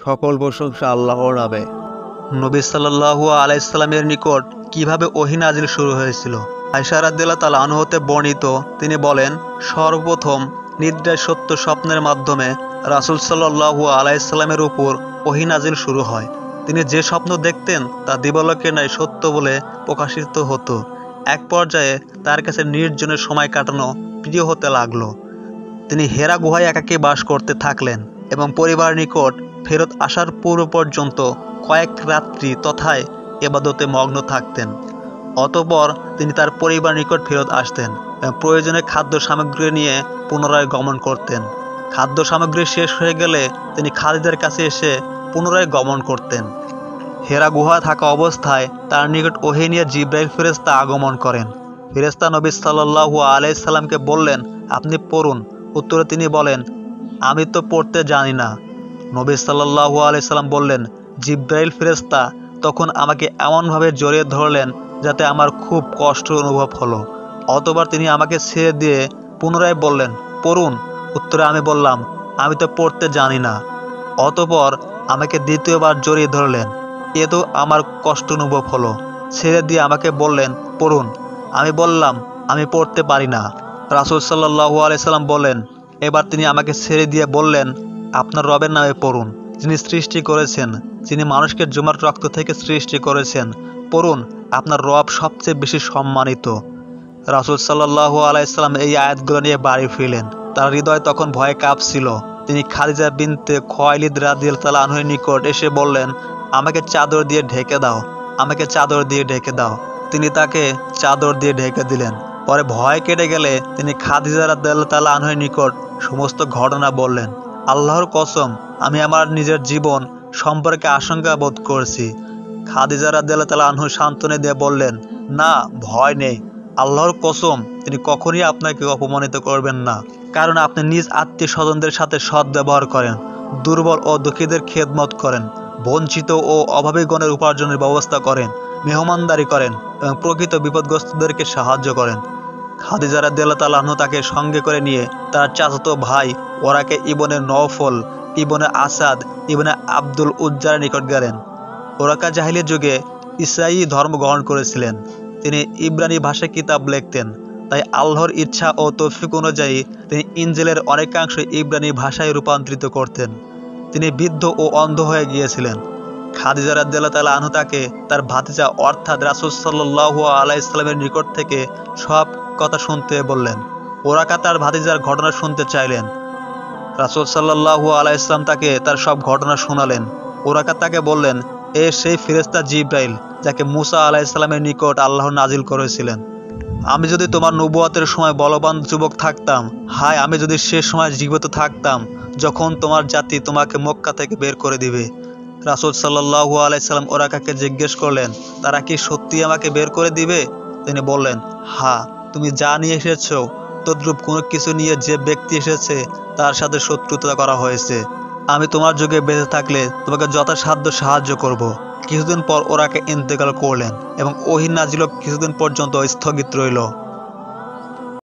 সকল প্রশংসা আল্লাহর নামে। নবী সাল্লাল্লাহু আলাইহি সাল্লামের নিকট কিভাবে ওহী নাজিল শুরু হয়েছিল। আয়েশা রাদিয়াল্লাহু তাআলা আনহা হতে বর্ণিত, তিনি বলেন, সর্বপ্রথম নিদ্রায় সত্য স্বপ্নের মাধ্যমে রাসূল সাল্লাল্লাহু আলাইহি সাল্লামের উপর ওহী নাজিল শুরু হয়। তিনি যে স্বপ্ন দেখতেন তা দিবালোকের ন্যায় সত্য বলে প্রকাশিত হতো। এক পর্যায়ে তার কাছে নির্জনের সময় কাটানো প্রিয় হতে লাগলো। তিনি হেরা গুহায় একাকী বাস করতে থাকলেন এবং পরিবার নিকট ফেরত আসার পূর্ব পর্যন্ত কয়েক রাত্রি তথায় ইবাদতে মগ্ন থাকতেন। অতঃপর তিনি তার পরিবার নিকট ফেরত আসতেন এবং প্রয়োজনীয় খাদ্য সামগ্রী নিয়ে পুনরায় গমন করতেন। খাদ্য সামগ্রী শেষ হয়ে গেলে তিনি খালিদের কাছে এসে পুনরায় গমন করতেন। হেরা গুহা থাকা অবস্থায় তার নিকট ওহী নিয়ে জিবরাইল ফেরেশতা আগমন করেন। ফেরেশতা নবী সাল্লাল্লাহু আলাইহি সাল্লামকে বললেন, আপনি পড়ুন। উত্তরে তিনি বলেন, আমি তো পড়তে জানি না। নবী সাল্লাল্লাহু আলাইহি সাল্লাম বললেন, জিবরাইল ফেরেশতা তখন আমাকে এমনভাবে জড়িয়ে ধরলেন যাতে আমার খুব কষ্ট অনুভব হলো। অতঃপর তিনি আমাকে ছেড়ে দিয়ে পুনরায় বললেন, পড়ুন। উত্তরে আমি বললাম, আমি তো পড়তে জানি না। অতঃপর আমাকে দ্বিতীয়বার জড়িয়ে ধরলেন। এতেও আমার কষ্ট অনুভব হলো। ছেড়ে দিয়ে আমাকে বললেন, পড়ুন। আমি বললাম, আমি পড়তে পারি না। রাসূল সাল্লাল্লাহু আলাইহি সাল্লাম বলেন, এবার তিনি আমাকে ছেড়ে দিয়ে বললেন, আপনার রবের নামে পড়ুন, যিনি সৃষ্টি করেছেন, যিনি মানুষকে জুমার রক্ত থেকে সৃষ্টি করেছেন। পড়ুন, আপনার রব সবচেয়ে বেশি সম্মানিত। রাসূল সাল্লাল্লাহু আলাইহি সাল্লাম এই আয়াতগুলো নিয়ে বাড়ি ফিরলেন। তার হৃদয় তখন ভয়ে কাঁপছিল। তিনি খাদিজা বিনতে খুয়াইলিদ রাদিয়াল্লাহু তাআলা আনহার নিকট এসে বললেন, আমাকে চাদর দিয়ে ঢেকে দাও, আমাকে চাদর দিয়ে ঢেকে দাও। তিনি তাকে চাদর দিয়ে ঢেকে দিলেন। পরে ভয় কেটে গেলে তিনি খাদিজা রাদিয়াল্লাহু তাআলা আনহার নিকট সমস্ত ঘটনা বললেন। আল্লাহর কসম, আমি আমার নিজের জীবন সম্পর্কে আশঙ্কা বোধ করছি। খাদিজা রাদিয়াল্লাহু তাআলা আনহু সান্ত্বনা দিয়ে বললেন, না, ভয় নেই। আল্লাহর কসম, তিনি কখনই আপনাকে অপমানিত করবেন না, কারণ আপনি নিজ আত্মীয় স্বজনদের সাথে সদ্ব্যবহার করেন, দুর্বল ও দুঃখীদের খেদমত করেন, বঞ্চিত ও অভাবীগণের উপার্জনের ব্যবস্থা করেন, মেহমানদারি করেন এবং প্রকৃত বিপদগ্রস্তদেরকে সাহায্য করেন। খাদিজা রাদিয়াল্লাহু তাআলা আনহা তাকে সঙ্গে করে নিয়ে তার চাচাতো ভাই ওরাকে ইবনে নওফল, ইবনে আসাদ, ইবনে আব্দুল উজ্জার নিকট গেলেন। ওরাকা জাহিলিয়ার যুগে ইসরাঈলী ধর্ম গ্রহণ করেছিলেন। তিনি ইব্রানি ভাষায় কিতাব লিখতেন। তাই আল্লাহর ইচ্ছা ও তৌফিক অনুযায়ী তিনি ইনজিলের অনেকাংশ ইব্রানি ভাষায় রূপান্তরিত করতেন। তিনি বৃদ্ধ ও অন্ধ হয়ে গিয়েছিলেন। খাদিজা রাদিয়াল্লাহু তাআলা আনহা তাকে তার ভাতিজা অর্থাৎ রাসূল সাল্লাল্লাহু আলাইহি সাল্লামের নিকট থেকে সব কথা শুনতে বললেন। ওরাকা তার ভাতিজার ঘটনা শুনতে চাইলেন। রাসূল সাল্লাল্লাহু আলাইহি সাল্লাম তাকে তার সব ঘটনা শোনালেন। ওরাকা তাকে বললেন, এ সেই ফেরেশতা জিবরাইল যাকে মুসা আলাইহিস সালামের নিকট আল্লাহ নাজিল করেছিলেন। আমি যদি তোমার নবুয়তের সময় বলবান যুবক থাকতাম, হায় আমি যদি সে সময় জীবিত থাকতাম যখন তোমার জাতি তোমাকে মক্কা থেকে বের করে দিবে। রাসূল সাল্লাল্লাহু আলাইহি সাল্লাম ওরাকাকে জিজ্ঞেস করলেন, তারা কি সত্যি আমাকে বের করে দিবে? তিনি বললেন, হ্যাঁ, তুমি যা নিয়ে এসেছো তদ্রূপ কোনো কিছু নিয়ে যে ব্যক্তি এসেছে তার সাথে শত্রুতা করা হয়েছে। আমি তোমার যুগে বেঁচে থাকলে তোমাকে যথাসাধ্য সাহায্য করব। কিছুদিন পর ওরাকে ইন্তেকাল করলেন এবং ওহী নাজিল কিছুদিন পর্যন্ত স্থগিত রইল।